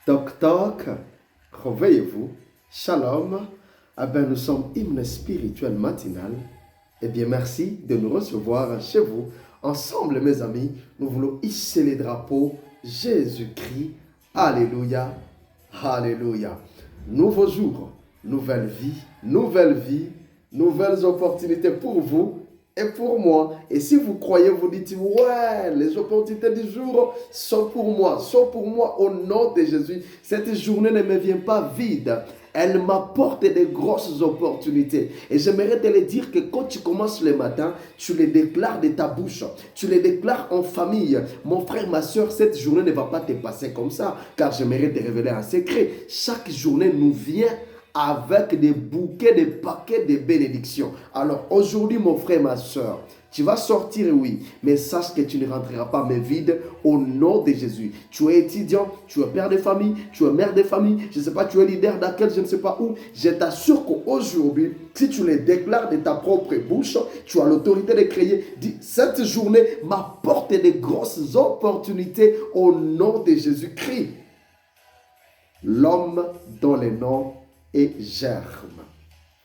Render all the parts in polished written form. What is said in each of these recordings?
Toc toc, réveillez-vous. Shalom. Eh bien, nous sommes hymne spirituel matinal. Eh bien, merci de nous recevoir chez vous. Ensemble, mes amis, nous voulons hisser les drapeaux Jésus-Christ. Alléluia. Alléluia. Nouveau jour, nouvelle vie, nouvelles opportunités pour vous et pour moi. Et si vous croyez, vous dites, ouais, les opportunités du jour sont pour moi au nom de Jésus. Cette journée ne me vient pas vide. Elle m'apporte des grosses opportunités. Et j'aimerais te le dire que quand tu commences le matin, tu les déclares de ta bouche. Tu les déclares en famille. Mon frère, ma soeur, cette journée ne va pas te passer comme ça. Car j'aimerais te révéler un secret. Chaque journée nous vient avec des bouquets, des paquets de bénédictions. Alors aujourd'hui, mon frère, ma soeur, tu vas sortir, oui, mais sache que tu ne rentreras pas mais vide au nom de Jésus. Tu es étudiant, tu es père de famille, tu es mère de famille, je ne sais pas, tu es leader d'quel, je ne sais pas où. Je t'assure qu'aujourd'hui, si tu les déclares de ta propre bouche, tu as l'autorité de créer. Dis, cette journée m'apporte des grosses opportunités au nom de Jésus-Christ. L'homme dont le nom est germe.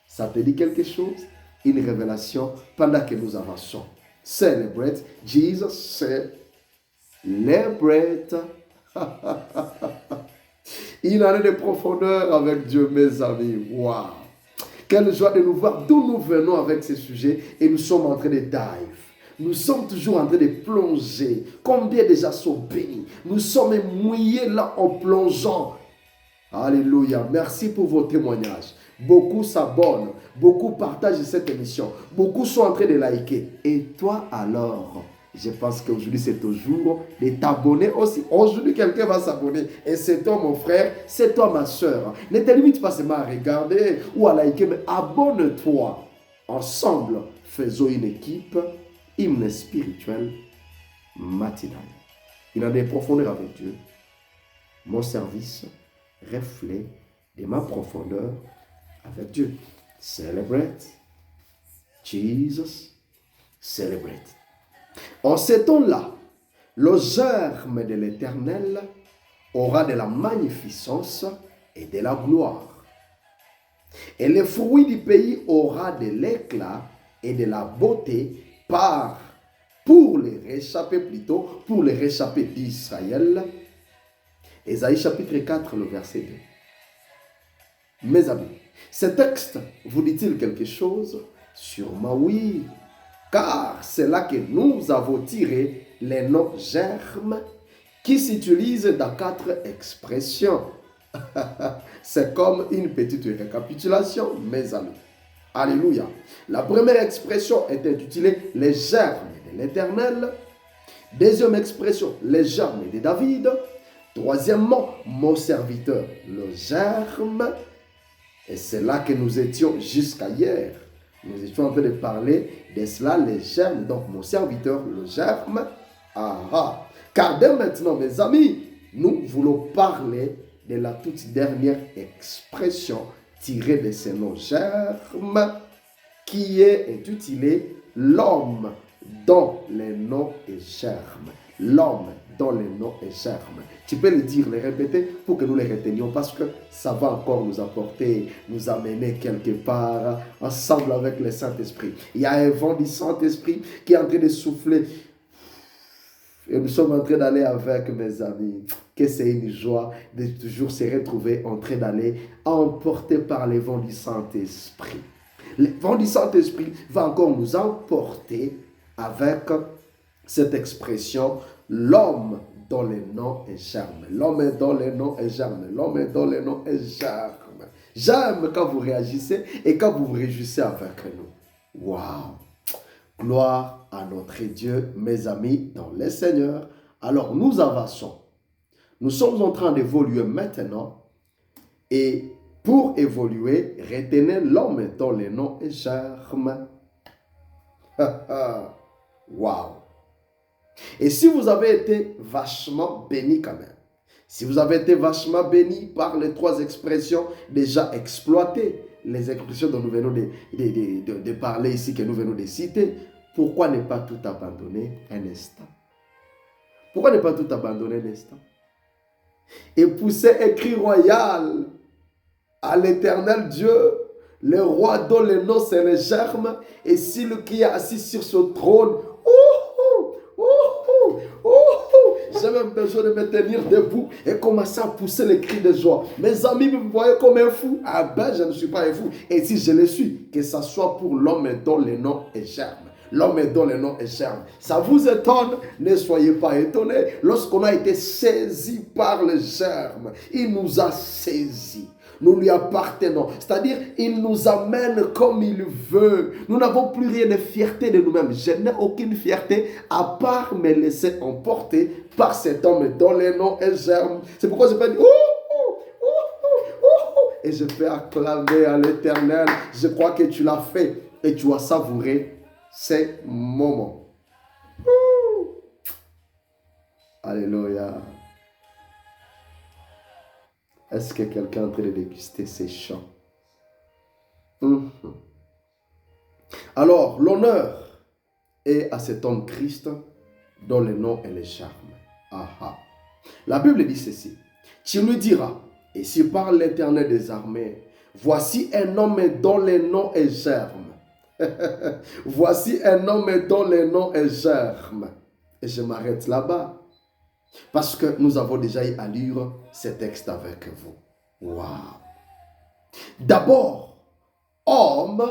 Ça te dit quelque chose? Une révélation pendant que nous avançons. Celebrate. Jesus celebrate. Il en est de profondeur avec Dieu, mes amis. Waouh! Quelle joie de nous voir d'où nous venons avec ces sujets et nous sommes en train de dive. Nous sommes toujours en train de plonger. Combien déjà sont bénis? Nous sommes mouillés là en plongeant. Alléluia. Merci pour vos témoignages. Beaucoup s'abonnent, beaucoup partagent cette émission, beaucoup sont en train de liker. Et toi alors, je pense qu'aujourd'hui c'est ton jour de t'abonner aussi. Aujourd'hui quelqu'un va s'abonner et c'est toi mon frère, c'est toi ma soeur. Ne te limite pas seulement à regarder ou à liker, mais abonne-toi. Ensemble, faisons une équipe, hymne spirituel matinal. Il en est profondeur avec Dieu. Mon service, reflet de ma profondeur avec Dieu. Celebrate. Jesus. Celebrate. En ce temps-là, le germe de l'Éternel aura de la magnificence et de la gloire. Et le fruit du pays aura de l'éclat et de la beauté pour les réchappés d'Israël. Ésaïe chapitre 4, le verset 2. Mes amis, ce texte vous dit-il quelque chose? Sûrement oui, car c'est là que nous avons tiré les noms germes qui s'utilisent dans 4 expressions. C'est comme une petite récapitulation, mes amis. Alléluia. La première expression est intitulée les germes de l'Éternel. Deuxième expression, les germes de David. Troisièmement, mon serviteur, le germe. Et c'est là que nous étions jusqu'à hier. Nous étions en train de parler de cela, les germes. Donc, mon serviteur, le germe. Ah. Car dès maintenant, mes amis, nous voulons parler de la toute dernière expression tirée de ce nom germe qui est intitulé l'homme dont le nom est germe. L'homme dont le nom est germe. Tu peux le dire, le répéter pour que nous les retenions parce que ça va encore nous apporter, nous amener quelque part ensemble avec le Saint-Esprit. Il y a un vent du Saint-Esprit qui est en train de souffler et nous sommes en train d'aller avec mes amis. Que c'est une joie de toujours se retrouver en train d'aller emporter par les vents du Saint-Esprit. Le vent du Saint-Esprit va encore nous emporter avec cette expression, l'homme dont le nom est germe. L'homme dont le nom est germe. L'homme dont le nom est germe. J'aime quand vous réagissez et quand vous vous réjouissez avec nous. Waouh! Gloire à notre Dieu, mes amis, dans le Seigneur. Alors nous avançons. Nous sommes en train d'évoluer maintenant. Et pour évoluer, retenez l'homme dont le nom est germe. Waouh! Et si vous avez été vachement béni quand même, si vous avez été vachement béni par les 3 expressions déjà exploitées, les expressions dont nous venons de parler ici, que nous venons de citer, pourquoi ne pas tout abandonner un instant? Pourquoi ne pas tout abandonner un instant? et poussait un cri royal à l'Éternel Dieu, le roi dont le nom c'est le germe, et celui qui est assis sur ce trône. J'ai même besoin de me tenir debout et commencer à pousser les cris de joie. Mes amis me voyaient comme un fou. Ah ben, je ne suis pas un fou. Et si je le suis, que ce soit pour l'homme dont le nom est germe. L'homme dont le nom est germe. Ça vous étonne? Ne soyez pas étonnés. Lorsqu'on a été saisi par le germe, il nous a saisis. Nous lui appartenons. C'est-à-dire, il nous amène comme il veut. Nous n'avons plus rien de fierté de nous-mêmes. Je n'ai aucune fierté à part me laisser emporter par cet homme dont le nom est germe. C'est pourquoi je peux dire, et je peux acclamer à l'Éternel. Je crois que tu l'as fait et tu as savouré ces moments. Alléluia. Est-ce que quelqu'un est en train de déguster ces chants? Alors, l'honneur est à cet homme Christ dont le nom est le germe. La Bible dit ceci. Tu lui diras, et si parle l'Éternel des armées, voici un homme dont le nom est germe. Voici un homme dont le nom est germe. Et je m'arrête là-bas. Parce que nous avons déjà eu à lire ce texte avec vous. Waouh! D'abord, homme,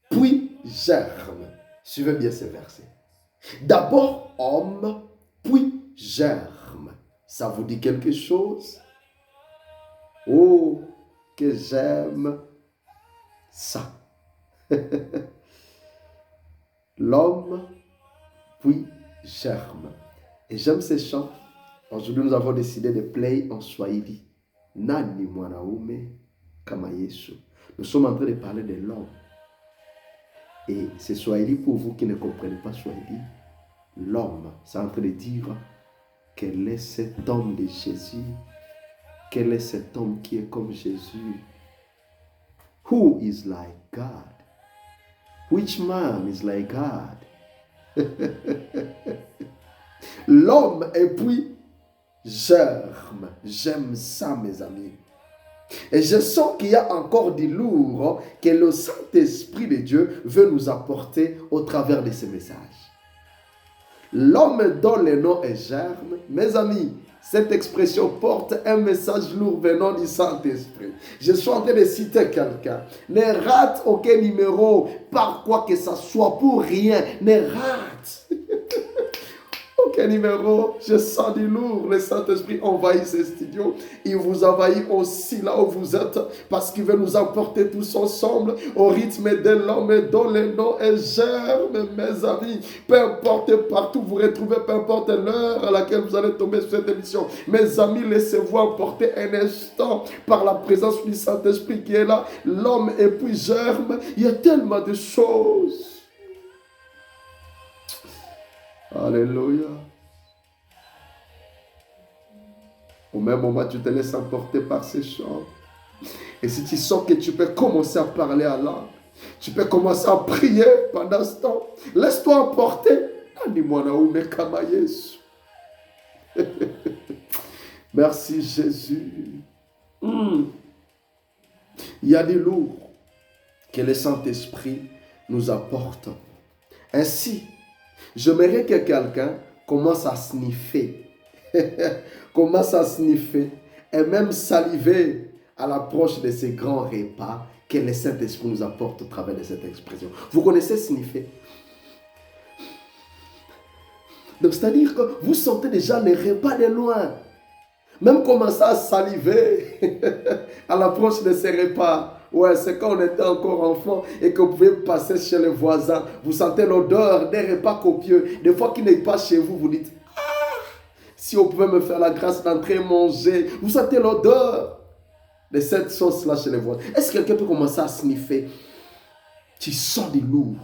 puis germe. Suivez bien ce verset. D'abord, homme, puis germe. Ça vous dit quelque chose? Oh, que j'aime ça. L'homme, puis germe. Et j'aime ces chants. Aujourd'hui, nous avons décidé de play en Swahili. Nani mwanaume kama Yesu. Nous sommes en train de parler de l'homme. Et c'est Swahili pour vous qui ne comprenez pas Swahili. L'homme, c'est en train de dire quel est cet homme de Jésus. Quel est cet homme qui est comme Jésus? Who is like God? Which man is like God? L'homme et puis germe. J'aime ça, mes amis. Et je sens qu'il y a encore du lourd que le Saint-Esprit de Dieu veut nous apporter au travers de ce message. L'homme dont le nom est germe, mes amis, cette expression porte un message lourd venant du Saint-Esprit. Je suis en train de citer quelqu'un. Ne rate aucun numéro, par quoi que ça soit, pour rien. Ne rate aucun numéro. Je sens du lourd. Le Saint-Esprit envahit ces studios. Il vous envahit aussi là où vous êtes, parce qu'il veut nous emporter tous ensemble au rythme de l'homme dont le nom est germe, mes amis. Peu importe partout vous retrouvez, peu importe l'heure à laquelle vous allez tomber sur cette émission. Mes amis, laissez-vous emporter un instant par la présence du Saint-Esprit qui est là. L'homme et puis germe. Il y a tellement de choses. Alléluia. Au même moment, tu te laisses emporter par ces chants. Et si tu sens que tu peux commencer à parler à l'âme, tu peux commencer à prier pendant ce temps. Laisse-toi emporter. Merci Jésus. Il y a des lourds que le Saint-Esprit nous apporte. Ainsi, j'aimerais que quelqu'un commence à sniffer. Commence à sniffer et même saliver à l'approche de ces grands repas que le Saint-Esprit nous apporte au travers de cette expression. Vous connaissez sniffer? Donc, c'est-à-dire que vous sentez déjà les repas de loin. Même commencer à saliver à l'approche de ces repas. Ouais, c'est quand on était encore enfant et que vous pouvez passer chez les voisins. Vous sentez l'odeur des repas copieux. Des fois qui n'est pas chez vous, vous dites, si on pouvait me faire la grâce d'entrer manger. Vous sentez l'odeur de cette sauce-là chez les voisins. Est-ce que quelqu'un peut commencer à sniffer? Tu sens du lourd.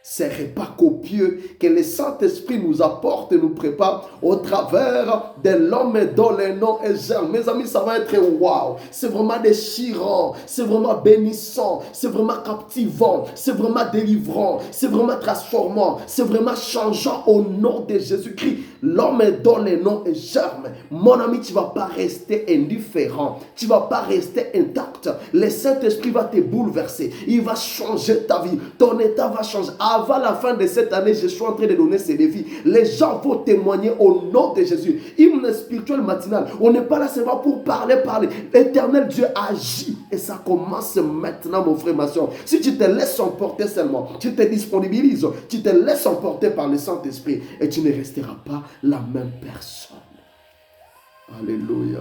Ces repas copieux que le Saint-Esprit nous apporte et nous prépare au travers de l'homme dont le nom est germe. Mes amis, ça va être waouh. C'est vraiment déchirant. C'est vraiment bénissant. C'est vraiment captivant. C'est vraiment délivrant. C'est vraiment transformant. C'est vraiment changeant au nom de Jésus-Christ. L'homme dont les noms est germe. Mon ami, tu ne vas pas rester indifférent. Tu ne vas pas rester intact. Le Saint-Esprit va te bouleverser. Il va changer ta vie. Ton état va changer. Avant la fin de cette année, je suis en train de donner ces défis. Les gens vont témoigner au nom de Jésus. Hymne spirituel matinal. On n'est pas là seulement pour parler. L'éternel Dieu agit. Et ça commence maintenant, mon frère, ma soeur. Si tu te laisses emporter seulement, tu te disponibilises, tu te laisses emporter par le Saint-Esprit et tu ne resteras pas la même personne. Alléluia.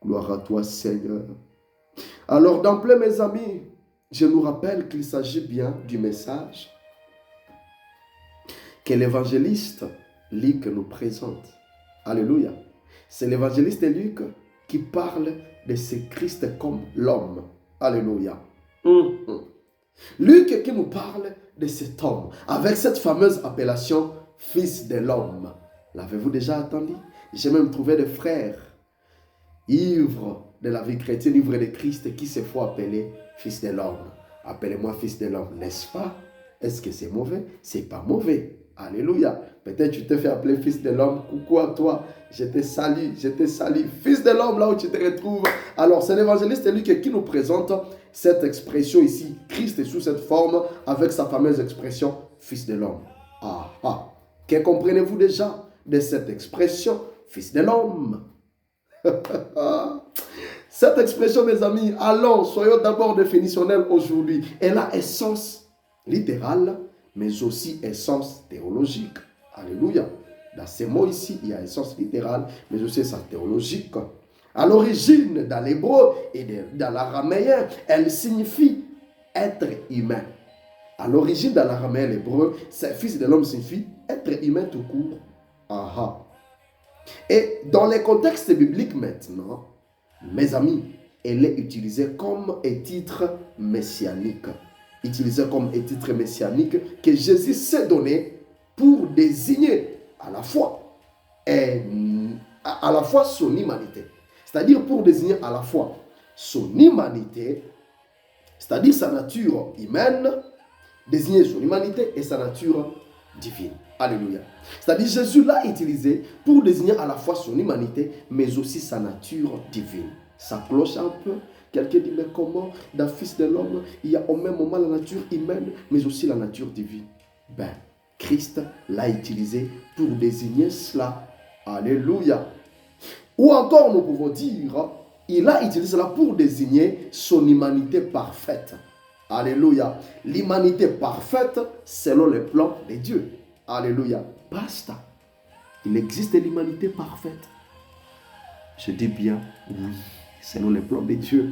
Gloire à toi, Seigneur. Alors, d'emblée, mes amis, je nous rappelle qu'il s'agit bien du message que l'évangéliste Luc nous présente. Alléluia. C'est l'évangéliste Luc qui parle de ce Christ comme l'homme. Alléluia. Luc qui nous parle de cet homme avec cette fameuse appellation fils de l'homme. L'avez-vous déjà entendu? J'ai même trouvé des frères ivres de la vie chrétienne, ivres de Christ qui se font appeler fils de l'homme. Appelez-moi fils de l'homme, n'est-ce pas? Est-ce que c'est mauvais? C'est pas mauvais. Alléluia. Peut-être tu te fais appeler fils de l'homme. Coucou à toi. Je te salue. Fils de l'homme, là où tu te retrouves. Alors, c'est l'évangéliste Luc qui nous présente cette expression ici. Christ est sous cette forme avec sa fameuse expression fils de l'homme. Que comprenez-vous déjà de cette expression fils de l'homme? Cette expression, mes amis, allons, soyons d'abord définitionnels aujourd'hui. Elle a essence littérale, mais aussi essence théologique. Alléluia. Dans ces mots ici, il y a essence littérale, mais aussi essence théologique. À l'origine, dans l'hébreu et dans l'araméen, elle signifie être humain. À l'origine, dans l'araméen et l'hébreu, fils de l'homme signifie être humain tout court. Et dans les contextes bibliques maintenant, mes amis, elle est utilisée comme un titre messianique. Utilisé comme un titre messianique que Jésus s'est donné pour désigner à la fois son humanité. C'est-à-dire pour désigner à la fois son humanité, c'est-à-dire sa nature humaine, désigner son humanité et sa nature divine. Alléluia. C'est-à-dire Jésus l'a utilisé pour désigner à la fois son humanité, mais aussi sa nature divine. Ça cloche un peu. Quelqu'un dit, mais comment, dans Fils de l'homme, il y a au même moment la nature humaine, mais aussi la nature divine? Christ l'a utilisé pour désigner cela. Alléluia. Ou encore, nous pouvons dire, il a utilisé cela pour désigner son humanité parfaite. Alléluia. L'humanité parfaite selon le plan de Dieu. Alléluia. Basta. Il existe l'humanité parfaite. Je dis bien, oui, selon le plan de Dieu.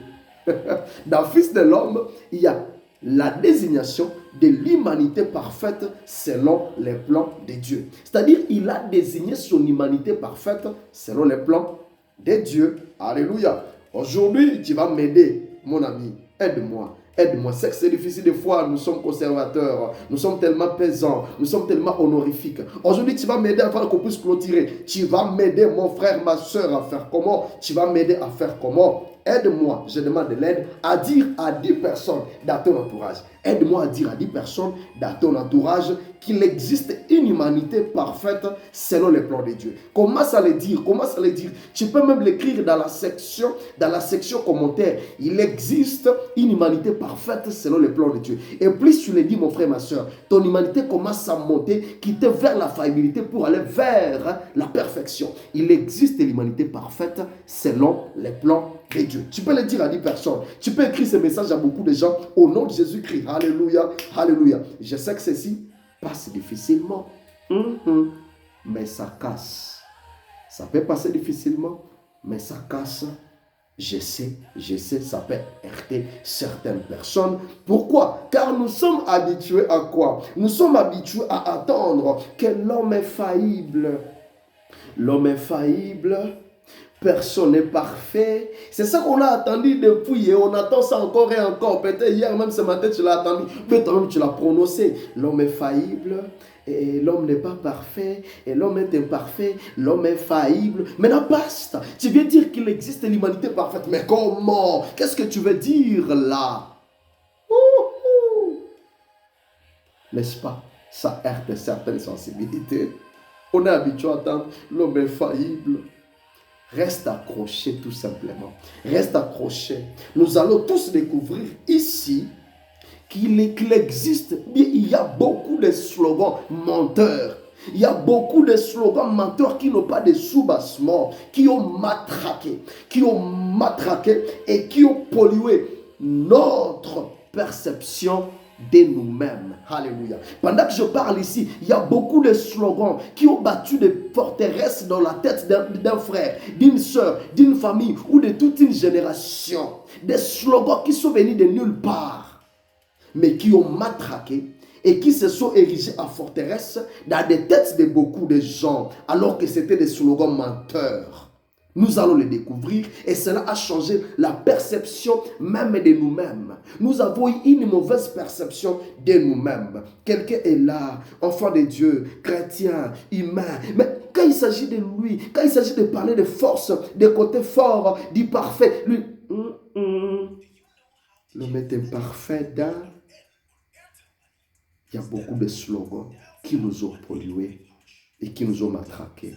Dans Fils de l'homme, il y a la désignation de l'humanité parfaite selon les plans de Dieu. C'est-à-dire, il a désigné son humanité parfaite selon les plans de Dieu. Alléluia. Aujourd'hui, tu vas m'aider, mon ami. Aide-moi. Aide-moi. C'est que c'est difficile des fois. Nous sommes conservateurs. Nous sommes tellement pesants. Nous sommes tellement honorifiques. Aujourd'hui, tu vas m'aider afin qu'on puisse clôturer. Tu vas m'aider, mon frère, ma soeur, à faire comment? Tu vas m'aider à faire comment? Aide-moi, je demande de l'aide, à dire à 10 personnes dans ton entourage. Aide-moi à dire à 10 personnes dans ton entourage qu'il existe une humanité parfaite selon les plans de Dieu. Commence à le dire, commence à le dire. Tu peux même l'écrire dans la section commentaire. Il existe une humanité parfaite selon les plans de Dieu. Et plus tu le dis, mon frère, ma soeur, ton humanité commence à monter, quitter vers la faillibilité pour aller vers la perfection. Il existe l'humanité parfaite selon les plans de Dieu. Tu peux le dire à 10 personnes. Tu peux écrire ce message à beaucoup de gens au nom de Jésus-Christ. Alléluia, alléluia. Je sais que ceci passe difficilement, mais ça casse. Ça peut passer difficilement, mais ça casse. Je sais, ça peut heurter certaines personnes. Pourquoi? Car nous sommes habitués à quoi? Nous sommes habitués à attendre que l'homme est faillible. L'homme est faillible. Personne n'est parfait. C'est ça qu'on a attendu depuis et on attend ça encore et encore. Peut-être hier même ce matin tu l'as attendu. Peut-être même tu l'as prononcé. L'homme est faillible et l'homme n'est pas parfait et l'homme est imparfait. L'homme est faillible. Mais non, basta. Tu viens dire qu'il existe l'humanité parfaite. Mais comment? Qu'est-ce que tu veux dire là? n'est-ce pas? Ça heurte certaines sensibilités. On est habitué à entendre l'homme est faillible. Reste accroché tout simplement. Reste accroché. Nous allons tous découvrir ici qu'il existe, bien, il y a beaucoup de slogans menteurs. Il y a beaucoup de slogans menteurs qui n'ont pas de soubassement, qui ont matraqué et qui ont pollué notre perception de nous-mêmes. Alléluia. Pendant que je parle ici, il y a beaucoup de slogans qui ont battu des forteresses dans la tête d'un frère, d'une soeur, d'une famille ou de toute une génération. Des slogans qui sont venus de nulle part, mais qui ont matraqué et qui se sont érigés en forteresse dans les têtes de beaucoup de gens, alors que c'était des slogans menteurs. Nous allons les découvrir et cela a changé la perception même de nous-mêmes. Nous avons eu une mauvaise perception de nous-mêmes. Quelqu'un est là, enfant de Dieu, chrétien, humain, mais quand il s'agit de lui, quand il s'agit de parler de force, des côtés forts, du parfait, lui, l'homme est imparfait dans... Il y a beaucoup de slogans qui nous ont pollués et qui nous ont matraqués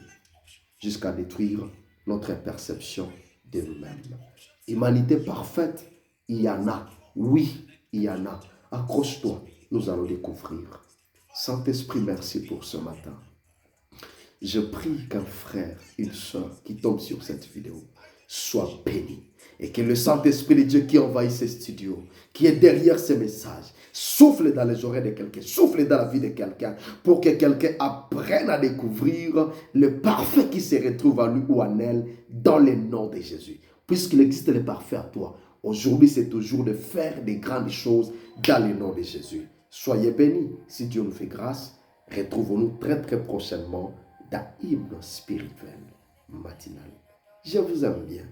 jusqu'à détruire notre perception de nous-mêmes. Humanité parfaite, il y en a. Oui, il y en a. Accroche-toi, nous allons découvrir. Saint-Esprit, merci pour ce matin. Je prie qu'un frère, une soeur qui tombe sur cette vidéo soit béni. Et que le Saint-Esprit de Dieu qui envahit ces studios, qui est derrière ces messages, souffle dans les oreilles de quelqu'un, souffle dans la vie de quelqu'un, pour que quelqu'un apprenne à découvrir le parfait qui se retrouve en lui ou en elle, dans le nom de Jésus. Puisqu'il existe le parfait à toi, aujourd'hui c'est toujours de faire des grandes choses dans le nom de Jésus. Soyez bénis, si Dieu nous fait grâce. Retrouvons-nous très très prochainement dans Hymne spirituel matinal. Je vous aime bien.